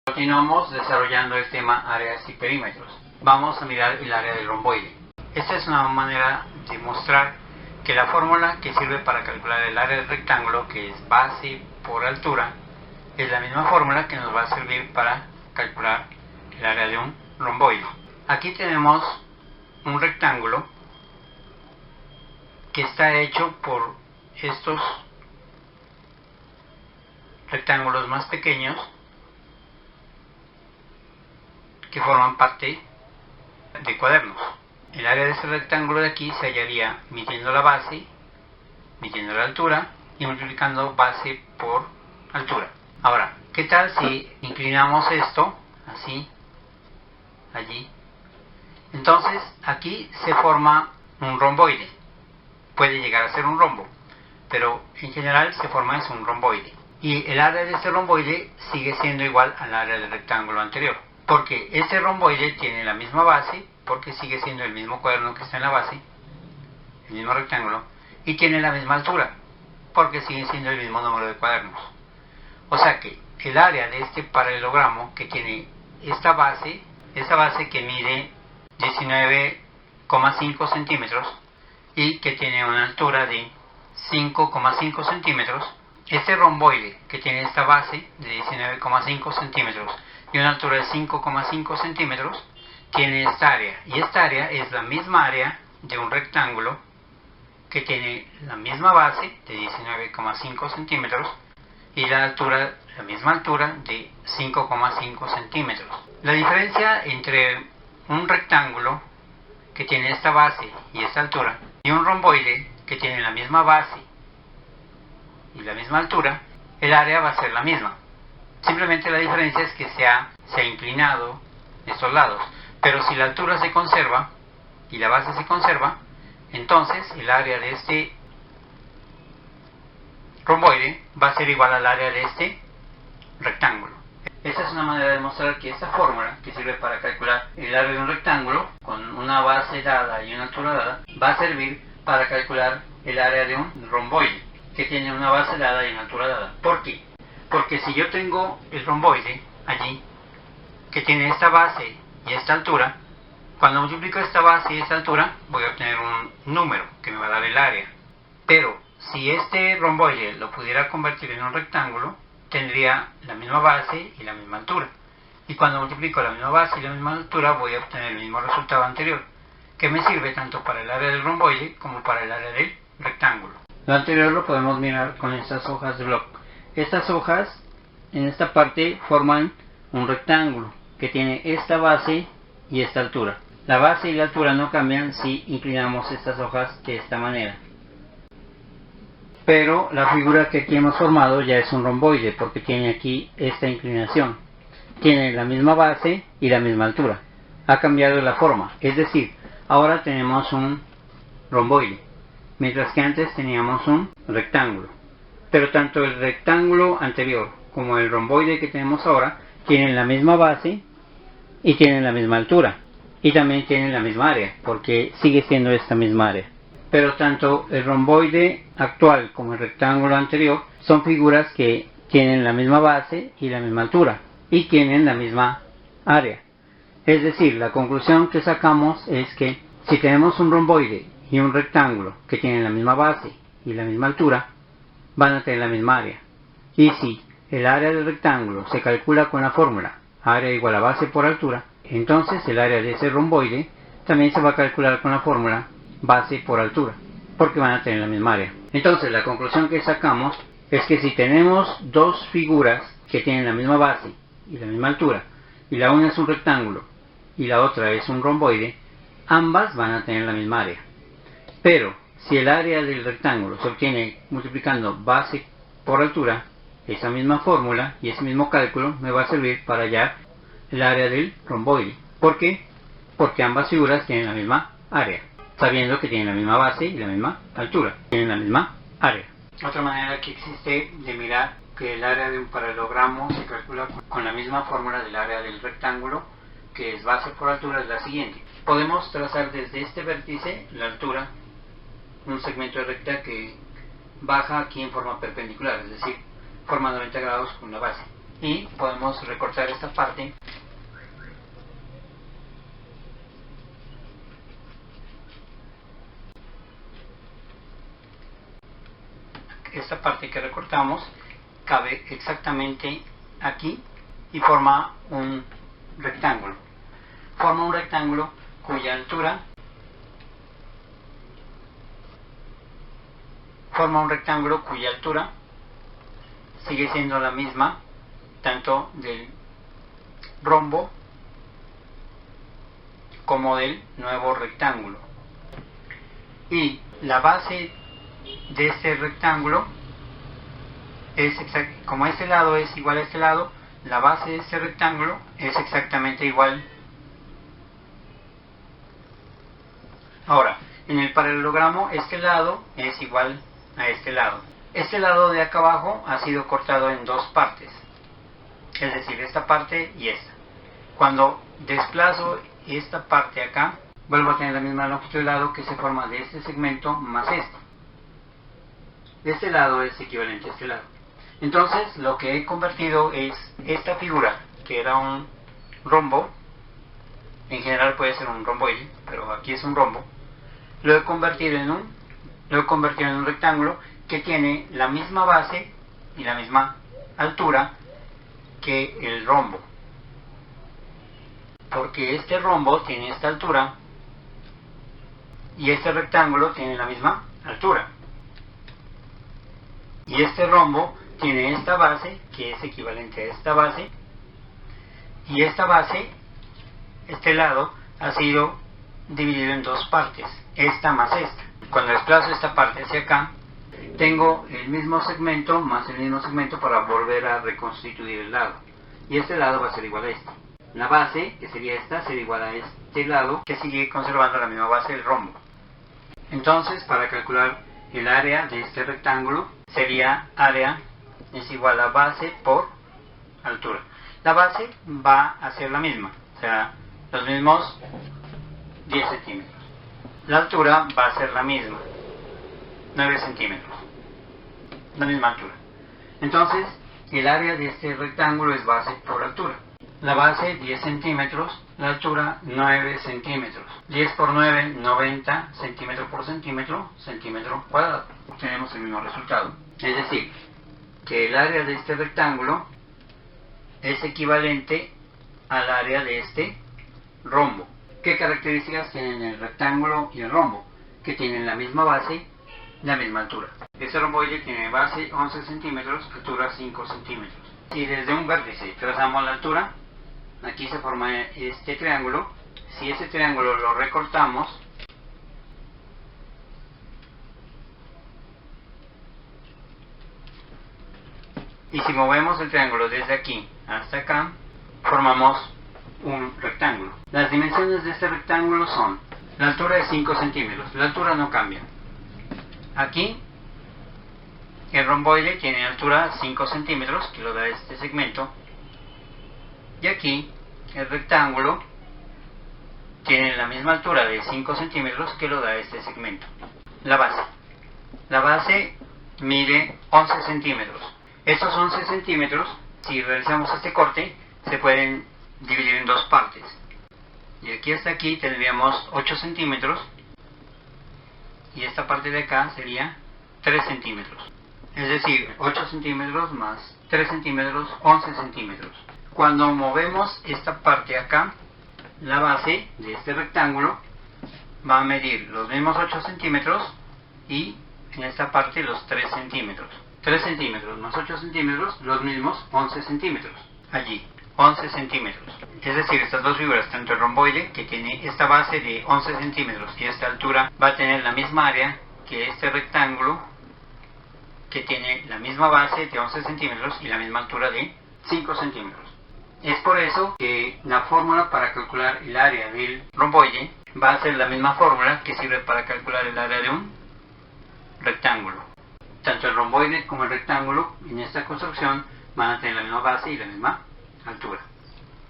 Continuamos desarrollando el tema áreas y perímetros. Vamos a mirar el área del romboide. Esta es una manera de mostrar que la fórmula que sirve para calcular el área del rectángulo, que es base por altura, es la misma fórmula que nos va a servir para calcular el área de un romboide. Aquí tenemos un rectángulo que está hecho por estos rectángulos más pequeños que forman parte de cuadernos. El área de este rectángulo de aquí se hallaría midiendo la base, midiendo la altura y multiplicando base por altura. Ahora, ¿qué tal si inclinamos esto así, allí? Entonces aquí se forma un romboide. Puede llegar a ser un rombo, pero en general se forma es un romboide. Y el área de este romboide sigue siendo igual al área del rectángulo anterior, porque este romboide tiene la misma base, porque sigue siendo el mismo cuaderno que está en la base, el mismo rectángulo, y tiene la misma altura, porque sigue siendo el mismo número de cuadernos. O sea que el área de este paralelogramo que tiene esta base que mide 19,5 centímetros y que tiene una altura de 5,5 centímetros, este romboide que tiene esta base de 19,5 centímetros y una altura de 5,5 centímetros, tiene esta área. Y esta área es la misma área de un rectángulo que tiene la misma base de 19,5 centímetros y la misma altura de 5,5 centímetros. La diferencia entre un rectángulo que tiene esta base y esta altura y un romboide que tiene la misma base y la misma altura, el área va a ser la misma. Simplemente la diferencia es que se ha inclinado estos lados. Pero si la altura se conserva y la base se conserva, entonces el área de este romboide va a ser igual al área de este rectángulo. Esta es una manera de mostrar que esta fórmula, que sirve para calcular el área de un rectángulo con una base dada y una altura dada, va a servir para calcular el área de un romboide que tiene una base dada y una altura dada. ¿Por qué? Porque si yo tengo el romboide allí, que tiene esta base y esta altura, cuando multiplico esta base y esta altura, voy a obtener un número que me va a dar el área. Pero si este romboide lo pudiera convertir en un rectángulo, tendría la misma base y la misma altura. Y cuando multiplico la misma base y la misma altura, voy a obtener el mismo resultado anterior, que me sirve tanto para el área del romboide como para el área del rectángulo. Lo anterior lo podemos mirar con estas hojas de bloc. Estas hojas en esta parte forman un rectángulo que tiene esta base y esta altura. La base y la altura no cambian si inclinamos estas hojas de esta manera. Pero la figura que aquí hemos formado ya es un romboide porque tiene aquí esta inclinación. Tiene la misma base y la misma altura. Ha cambiado la forma, es decir, ahora tenemos un romboide, mientras que antes teníamos un rectángulo. Pero tanto el rectángulo anterior como el romboide que tenemos ahora tienen la misma base y tienen la misma altura. Y también tienen la misma área, porque sigue siendo esta misma área. Pero tanto el romboide actual como el rectángulo anterior son figuras que tienen la misma base y la misma altura. Y tienen la misma área. Es decir, la conclusión que sacamos es que si tenemos un romboide y un rectángulo que tienen la misma base y la misma altura, van a tener la misma área. Y si el área del rectángulo se calcula con la fórmula área igual a base por altura, entonces el área de ese romboide también se va a calcular con la fórmula base por altura, porque van a tener la misma área. Entonces la conclusión que sacamos es que si tenemos dos figuras que tienen la misma base y la misma altura, y la una es un rectángulo y la otra es un romboide, ambas van a tener la misma área. Pero si el área del rectángulo se obtiene multiplicando base por altura, esa misma fórmula y ese mismo cálculo me va a servir para hallar el área del romboide. ¿Por qué? Porque ambas figuras tienen la misma área, sabiendo que tienen la misma base y la misma altura, tienen la misma área. Otra manera que existe de mirar que el área de un paralelogramo se calcula con la misma fórmula del área del rectángulo, que es base por altura, es la siguiente. Podemos trazar desde este vértice la altura, un segmento de recta que baja aquí en forma perpendicular, es decir, forma 90 grados con la base. y podemos recortar esta parte. Esta parte que recortamos cabe exactamente aquí y forma un rectángulo. Forma un rectángulo cuya altura sigue siendo la misma tanto del rombo como del nuevo rectángulo. Y la base de este rectángulo es como este lado es igual a este lado, la base de este rectángulo es exactamente igual. Ahora, en el paralelogramo este lado es igual a este lado. Este lado de acá abajo ha sido cortado en dos partes, es decir, esta parte y esta. Cuando desplazo esta parte acá, vuelvo a tener la misma longitud de lado que se forma de este segmento más este. Este lado es equivalente a este lado. Entonces, lo que he convertido es esta figura, que era un rombo, en general puede ser un romboide, pero aquí es un rombo, lo he convertido en un rectángulo que tiene la misma base y la misma altura que el rombo. Porque este rombo tiene esta altura y este rectángulo tiene la misma altura. Y este rombo tiene esta base, que es equivalente a esta base, y esta base, este lado, ha sido dividido en dos partes, esta más esta. Cuando desplazo esta parte hacia acá, tengo el mismo segmento más el mismo segmento para volver a reconstituir el lado. Y este lado va a ser igual a este. La base, que sería esta, será igual a este lado, que sigue conservando la misma base del rombo. Entonces, para calcular el área de este rectángulo, sería área es igual a base por altura. La base va a ser la misma, o sea, los mismos 10 centímetros. La altura va a ser la misma, 9 centímetros, la misma altura. Entonces, el área de este rectángulo es base por altura. La base 10 centímetros, la altura 9 centímetros. 10 por 9, 90 centímetros por centímetro, centímetro cuadrado. Tenemos el mismo resultado. Es decir, que el área de este rectángulo es equivalente al área de este rombo. ¿Qué características tienen el rectángulo y el rombo? Que tienen la misma base, la misma altura. Este romboide tiene base 11 centímetros, altura 5 centímetros. Si desde un vértice trazamos la altura, aquí se forma este triángulo. Si ese triángulo lo recortamos, y si movemos el triángulo desde aquí hasta acá, formamos un rectángulo. Las dimensiones de este rectángulo son: la altura es 5 centímetros, la altura no cambia. Aquí el romboide tiene altura 5 centímetros, que lo da este segmento, y aquí el rectángulo tiene la misma altura de 5 centímetros, que lo da este segmento. La base mide 11 centímetros. Estos 11 centímetros, si realizamos este corte, se pueden dividir en dos partes. Y aquí hasta aquí tendríamos 8 centímetros, y esta parte de acá sería 3 centímetros. Es decir, 8 centímetros más 3 centímetros, 11 centímetros. Cuando movemos esta parte acá, la base de este rectángulo va a medir los mismos 8 centímetros y en esta parte los 3 centímetros. 3 centímetros más 8 centímetros, los mismos 11 centímetros. Allí, 11 centímetros. Es decir, estas dos figuras, tanto el romboide, que tiene esta base de 11 centímetros y esta altura, va a tener la misma área que este rectángulo, que tiene la misma base de 11 centímetros y la misma altura de 5 centímetros. Es por eso que la fórmula para calcular el área del romboide va a ser la misma fórmula que sirve para calcular el área de un rectángulo. Tanto el romboide como el rectángulo en esta construcción van a tener la misma base y la misma altura.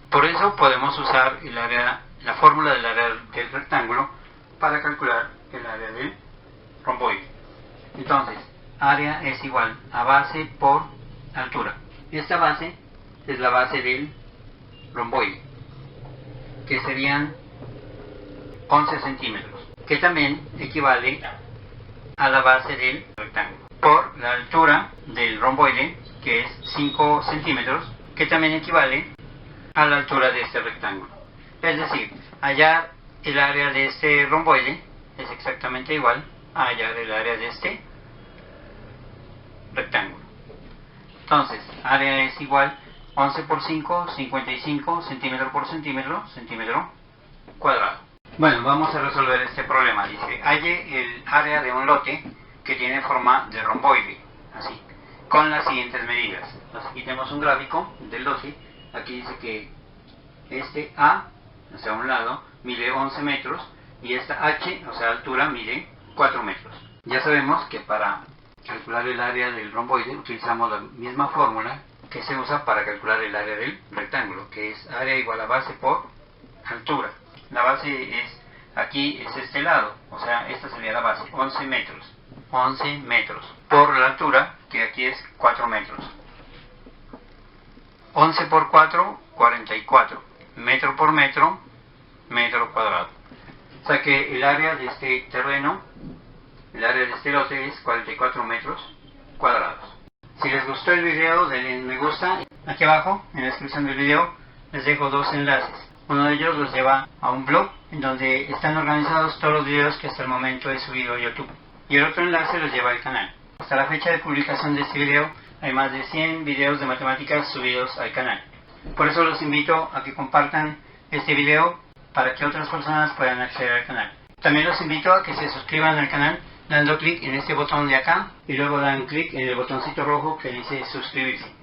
Por eso podemos usar la fórmula del área del rectángulo para calcular el área del romboide. Entonces, área es igual a base por altura. Esta base es la base del romboide, que serían 11 centímetros, que también equivale a la base del rectángulo, por la altura del romboide, que es 5 centímetros, que también equivale a la altura de este rectángulo. Es decir, hallar el área de este romboide es exactamente igual a hallar el área de este rectángulo. Entonces, área es igual 11 por 5, 55, centímetro por centímetro, centímetro cuadrado. Bueno, vamos a resolver este problema. Dice, halle el área de un lote que tiene forma de romboide, así, con las siguientes medidas. Entonces, aquí tenemos un gráfico del lote. Aquí dice que este A, o sea, un lado, mide 11 metros, y esta H, o sea, altura, mide 4 metros. Ya sabemos que para calcular el área del romboide utilizamos la misma fórmula que se usa para calcular el área del rectángulo, que es área igual a base por altura. La base es, aquí es este lado, o sea, esta sería la base, 11 metros. 11 metros por la altura, que aquí es 4 metros. 11 por 4, 44. Metro por metro, metro cuadrado. O sea que el área de este terreno, el área de este lote es 44 metros cuadrados. Si les gustó el video, denle me gusta. Aquí abajo, en la descripción del video, les dejo dos enlaces. Uno de ellos los lleva a un blog en donde están organizados todos los videos que hasta el momento he subido a YouTube. Y el otro enlace los lleva al canal. Hasta la fecha de publicación de este video hay más de 100 videos de matemáticas subidos al canal. Por eso los invito a que compartan este video para que otras personas puedan acceder al canal. También los invito a que se suscriban al canal dando clic en este botón de acá y luego dan clic en el botoncito rojo que dice suscribirse.